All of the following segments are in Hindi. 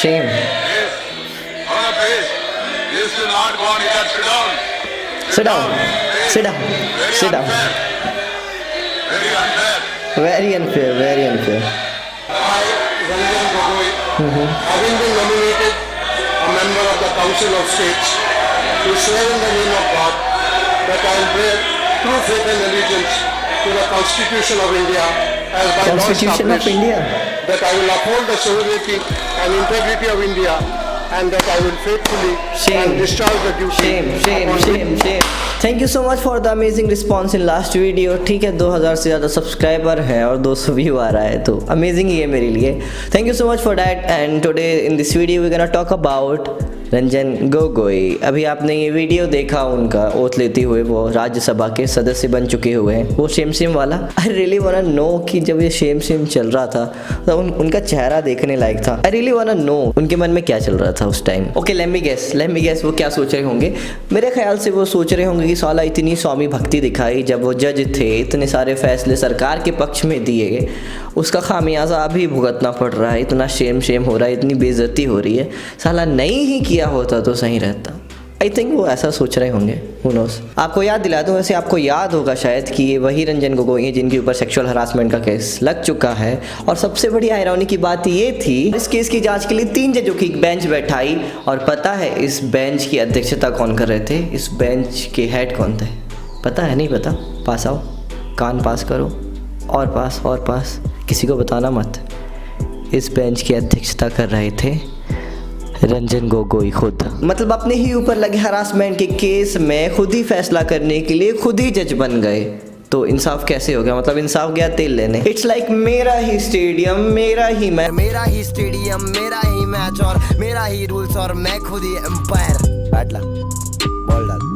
Shame. On a face. This will not go on. You can sit down. Sit down. Sit down. Very Sit down. unfair. Very unfair. Very unfair. Very unfair. I, Ranjan Gogoi, having been nominated a member of the Council of States, to swear in the name of God that I will bear true faith and allegiance to the Constitution of India as by law Constitution of established, India. that I will uphold the sovereignty and integrity of India, and that I will faithfully Shame. and discharge the duty Shame. Shame. upon me. Shame. Shame. Thank you so much for the amazing response in last video. ठीक है, 2000 से ज़्यादा सब्सक्राइबर हैं और 200 व्यू आ रहा है, तो अमेजिंग ही है मेरे लिए। Thank you so much for that. And today in this video we gonna talk about Ranjan Gogoi. अभी आपने ये वीडियो देखा उनका ओथ लेते हुए, वो राज्यसभा के सदस्य बन चुके हुए हैं, वो शेम शेम वाला। I really want to know कि जब ये शेम शेम चल रहा था तो उनका चेहरा देखने लायक था। I really want to know उनके मन में क्या चल रहा था उस time. Okay, let me guess वो क्या सोच रहे होंगे। मेरे ख्याल से वो सोच रहे होंगे कि साला इतनी स्वामी भक्ति दिखाई, जब वो जज थे, इतने सारे फैसले सरकार के पक्ष में दिए गए, उसका खामियाजा अभी भुगतना पड़ रहा है, इतना शेम हो रहा है, इतनी बेइज्जती हो रही है, साला नहीं ही किया होता तो सही रहता। आई थिंक वो ऐसा सोच रहे होंगे, हु नोस। आपको याद दिला दूं, वैसे आपको याद होगा शायद कि ये वही रंजन गोगोई हैं जिनके ऊपर सेक्सुअल हरासमेंट का केस लग चुका है। और सबसे बड़ी आयरॉनी की बात ये थी, इस केस की जांच के लिए 3 जजों की बेंच बैठाई, और पता है इस बेंच की अध्यक्षता कौन कर रहे थे? इस बेंच के हेड कौन थे? पता है? नहीं पता? पास आओ, कान पास करो, और पास, किसी को बताना मत। इस बेंच की अध्यक्षता कर रहे थे रंजन गोगोई खुद। मतलब अपने ही ऊपर लगे हरासमेंट के केस में खुद ही फैसला करने के लिए खुद ही जज बन गए। तो इंसाफ कैसे हो गया? मतलब इंसाफ गया तेल लेने। इट्स लाइक मेरा ही स्टेडियम, मेरा ही मैच, मेरा ही स्टेडियम, मेरा ही मैच और मेरा ही रूल्स और मैं खुद ही एम्पायर। बैट ला, बॉल डाल।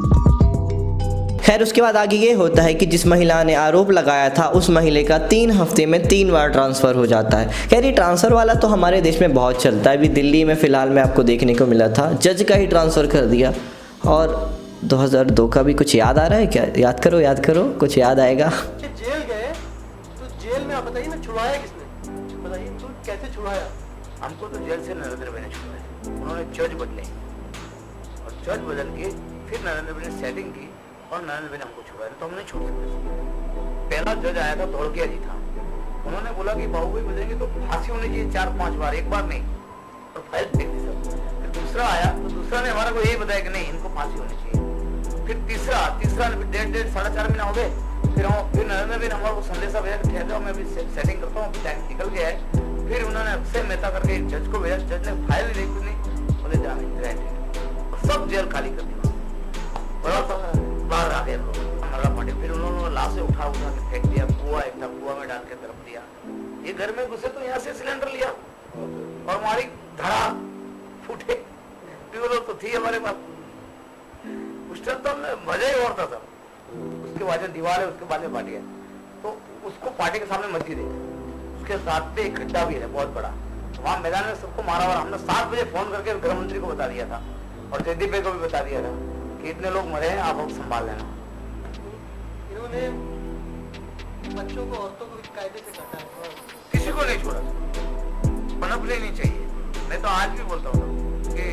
खैर, उसके बाद आगे ये होता है कि जिस महिला ने आरोप लगाया था उस महिला का 3 हफ्ते में 3 बार ट्रांसफ़र हो जाता है। खैर, ये ट्रांसफ़र वाला तो हमारे देश में बहुत चलता है। अभी दिल्ली में फ़िलहाल में आपको देखने को मिला था, जज का ही ट्रांसफ़र कर दिया। और 2002 का भी कुछ याद आ रहा है क्या? याद करो, कुछ याद आएगा। जेल गए तो जेल में आप बताइए ना, छुड़वाया किसने? बताइए तो कैसे छुड़वाया? हमको तो जेल से नरेंद्र भाई ने छुड़वाया। उन्होंने जज बदले और जज बदल के फिर नरेंद्र भाई ने सेटिंग की और नरेंद्र भाई ने हमको छुड़वाया, तो हम नहीं छोड़ सकते। पहला जज आया था धोड़किया जी था, उन्होंने बोला कि बाबू भाई बदलेंगे तो फांसी होनी चाहिए 4-5 बार, एक बार नहीं, और फाइल फेंक दी सब। फिर दूसरा आया तो दूसरा ने हमारा को यही बताया कि नहीं, इनको फांसी होनी चाहिए। फिर तीसरा ने डेढ़ 4.5 महीना हो गए। फिर नरेंद्र भाई ने हमारे को संदेशा भेजा कि ठहर जाओ, मैं अभी सेटिंग करता हूँ, अभी टाइम निकल गया है। फिर उन्होंने अक्षय मेहता करके जज को भेजा, जज ने फाइल नहीं कुछ नहीं, बोले जामिन ग्रांटेड, और सब जेल खाली कर दी। बाहर आ गए लोग हमारा पार्टी। फिर उन्होंने लाशें उठा के फेंक दिया, कुआ में डाल के तरफ दिया। ये घर में घुसे तो यहाँ से सिलेंडर लिया और हमारी धड़ा फूटे। ट्यूबवेल तो थी हमारे पास, उस टाइम तो हमने मजा ही और था सब। उसके बाद जो दीवार है उसके बाद में पार्टी है, तो उसको पार्टी के सामने मस्जिद है, उसके साथ पे एक खड्डा भी है बहुत बड़ा, वहाँ मैदान में सबको मारा हुआ। हमने 7 बजे फोन करके गृह मंत्री को बता दिया था और जयदीप भाई को भी बता दिया था कि इतने लोग मरे हैं, आप संभाल लेना। इन्होंने बच्चों को, औरतों को कायदे से काटा है, किसी को नहीं छोड़ा, पनपने नहीं चाहिए। मैं तो आज भी बोलता हूँ कि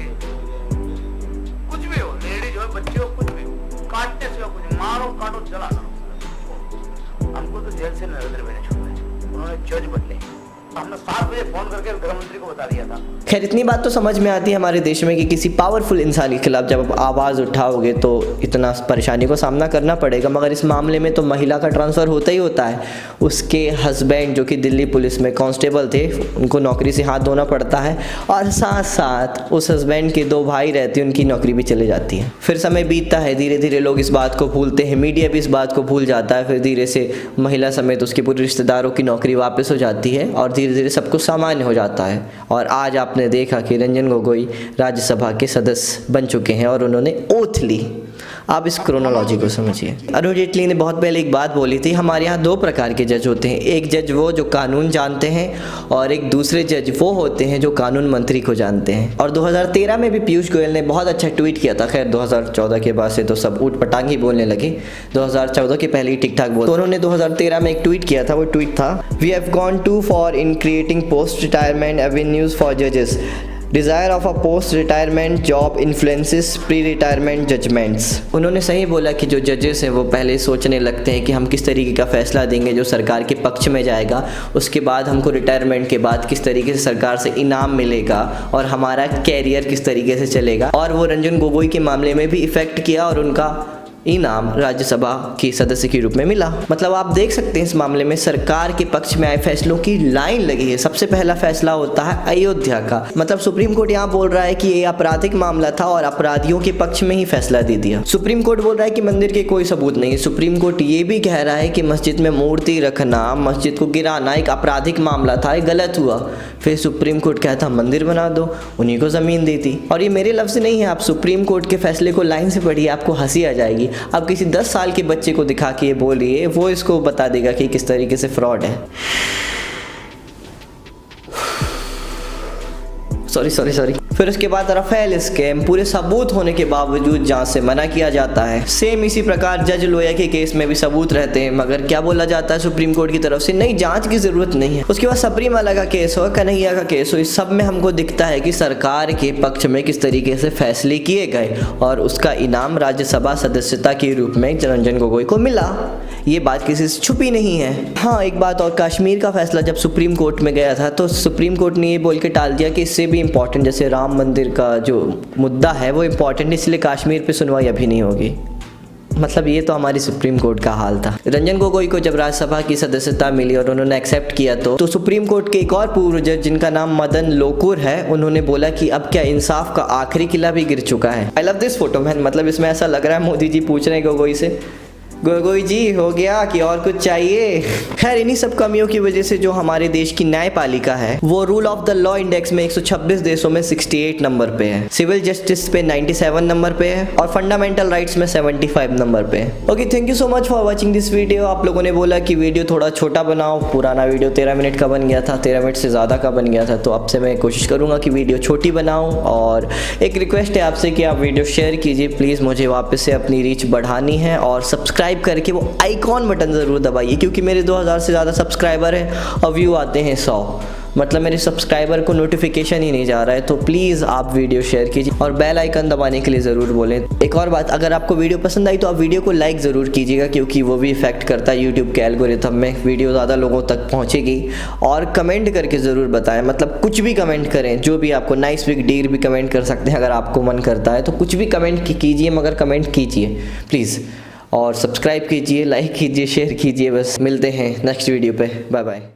कुछ भी हो, लेडीज हो, बच्चे हो, कुछ भी हो, काटने से हो, कुछ मारो काटो चला करो। हमको तो जेल से नरेंद्र भाई ने छोड़ा, उन्होंने जज बदले। हमने 7 बजे फोन करके गृह मंत्री को बता दिया था। खैर, इतनी बात तो समझ में आती है हमारे देश में कि किसी पावरफुल इंसान के खिलाफ जब आप आवाज़ उठाओगे तो इतना परेशानी को सामना करना पड़ेगा। मगर इस मामले में तो महिला का ट्रांसफ़र होता ही होता है। उसके हस्बैंड जो कि दिल्ली पुलिस में कांस्टेबल थे, उनको नौकरी से हाथ धोना पड़ता है, और साथ साथ उस हस्बैंड के 2 भाई रहते हैं, उनकी नौकरी भी चली जाती है। फिर समय बीतता है, धीरे धीरे लोग इस बात को भूलते हैं, मीडिया भी इस बात को भूल जाता है। फिर धीरे से महिला समेत उसके पूरे रिश्तेदारों की नौकरी वापस हो जाती है और धीरे धीरे सब कुछ सामान्य हो जाता है। और आज आपने देखा कि रंजन गोगोई राज्यसभा के सदस्य बन चुके हैं और उन्होंने ओथ ली। आप इस क्रोनोलॉजी को समझिए। अरुण जेटली ने बहुत पहले एक बात बोली थी, हमारे यहाँ 2 प्रकार के जज होते हैं। एक जज वो जो कानून जानते हैं, और एक दूसरे जज वो होते हैं जो कानून मंत्री को जानते हैं। और 2013 में भी पीयूष गोयल ने बहुत अच्छा ट्वीट किया था। खैर 2014 के बाद से तो सब ऊट पटांग ही बोलने लगे, 2014 के पहले ही ठीक ठाक बोल। तो उन्होंने 2013 में एक ट्वीट किया था। वो ट्वीट था, we have gone too far in creating post retirement avenues for जजेस। Desire of a post retirement job influences pre retirement judgments. उन्होंने सही बोला कि जो जजेस हैं वो पहले सोचने लगते हैं कि हम किस तरीके का फैसला देंगे जो सरकार के पक्ष में जाएगा, उसके बाद हमको रिटायरमेंट के बाद किस तरीके से सरकार से इनाम मिलेगा और हमारा कैरियर किस तरीके से चलेगा। और वो रंजन गोगोई के मामले में भी इफ़ेक्ट किया और उनका इनाम राज्यसभा की सदस्य के रूप में मिला। मतलब आप देख सकते हैं इस मामले में सरकार के पक्ष में आए फैसलों की लाइन लगी है। सबसे पहला फैसला होता है अयोध्या का। मतलब सुप्रीम कोर्ट यहाँ बोल रहा है कि ये आपराधिक मामला था और अपराधियों के पक्ष में ही फैसला दे दिया। सुप्रीम कोर्ट बोल रहा है कि मंदिर के कोई सबूत नहीं है। सुप्रीम कोर्ट ये भी कह रहा है कि मस्जिद में मूर्ति रखना, मस्जिद को गिराना एक आपराधिक मामला था, ये गलत हुआ। फिर सुप्रीम कोर्ट कहता मंदिर बना दो, उन्हीं को ज़मीन दी थी। और ये मेरे लफ्ज़ नहीं है, आप सुप्रीम कोर्ट के फैसले को लाइन से पढ़िए, आपको हंसी आ जाएगी। अब किसी 10 साल के बच्चे को दिखा के ये बोलिए, वो इसको बता देगा कि किस तरीके से फ्रॉड है। सॉरी। फिर उसके बाद राफेल स्कैम पूरे सबूत होने के बावजूद जांच से मना किया जाता है। सेम इसी प्रकार जज लोया के केस में भी सबूत रहते हैं, मगर क्या बोला जाता है सुप्रीम कोर्ट की तरफ से, नहीं जांच की जरूरत नहीं है। उसके बाद सबरीमाला का केस हो, कन्हैया का केस हो, इस सब में हमको दिखता है कि सरकार के पक्ष में किस तरीके से फैसले किए गए और उसका इनाम राज्यसभा सदस्यता के रूप में रंजन गोगोई को मिला। ये बात किसी से छुपी नहीं है। हाँ, एक बात और, कश्मीर का फैसला जब सुप्रीम कोर्ट में गया था तो सुप्रीम कोर्ट ने ये बोल के टाल दिया कि इससे भी इम्पोर्टेंट, जैसे राम मंदिर का जो मुद्दा है वो इम्पोर्टेंट है, इसलिए कश्मीर पे सुनवाई अभी नहीं होगी। मतलब ये तो हमारी सुप्रीम कोर्ट का हाल था। रंजन गोगोई को जब राज्यसभा की सदस्यता मिली और उन्होंने एक्सेप्ट किया तो सुप्रीम कोर्ट के एक और पूर्व जज जिनका नाम मदन लोकुर है, उन्होंने बोला कि अब क्या इंसाफ का आखिरी किला भी गिर चुका है। I love this photo man. मतलब इसमें ऐसा लग रहा है मोदी जी पूछ रहे हैं गोगोई से, गोगोई जी हो गया कि और कुछ चाहिए। खैर, इन्हीं सब कमियों की वजह से जो हमारे देश की न्यायपालिका है वो rule of the law index में 126 देशों में 68 नंबर पे है, सिविल जस्टिस पे 97 नंबर पे है और फंडामेंटल राइट्स में 75 नंबर पे है। Okay, thank you so much for watching this video. आप लोगों ने बोला कि वीडियो थोड़ा छोटा बनाओ, पुराना वीडियो 13 मिनट का बन गया था, 13 मिनट से ज़्यादा का बन गया था, तो अब से मैं कोशिश करूँगा कि वीडियो छोटी बनाऊँ। और एक रिक्वेस्ट है आपसे कि आप वीडियो शेयर कीजिए प्लीज़, मुझे वापस से अपनी रीच बढ़ानी है। और सब्सक्राइब करके वो आइकॉन बटन ज़रूर दबाइए, क्योंकि मेरे 2000 से ज़्यादा सब्सक्राइबर हैं और व्यू आते हैं 100। मतलब मेरे सब्सक्राइबर को नोटिफिकेशन ही नहीं जा रहा है। तो प्लीज़ आप वीडियो शेयर कीजिए और बेल आइकन दबाने के लिए ज़रूर बोलें। एक और बात, अगर आपको वीडियो पसंद आई तो आप वीडियो को लाइक ज़रूर कीजिएगा, क्योंकि वो भी इफेक्ट करता है यूट्यूब के एल्गोरिथम में, वीडियो ज़्यादा लोगों तक पहुँचेगी। और कमेंट करके ज़रूर बताएं, मतलब कुछ भी कमेंट करें, जो भी आपको, नाइस बिग डील भी कमेंट कर सकते हैं अगर आपको मन करता है, तो कुछ भी कमेंट कीजिए, मगर कमेंट कीजिए प्लीज़। और सब्सक्राइब कीजिए, लाइक कीजिए, शेयर कीजिए। बस मिलते हैं नेक्स्ट वीडियो पे, बाय बाय।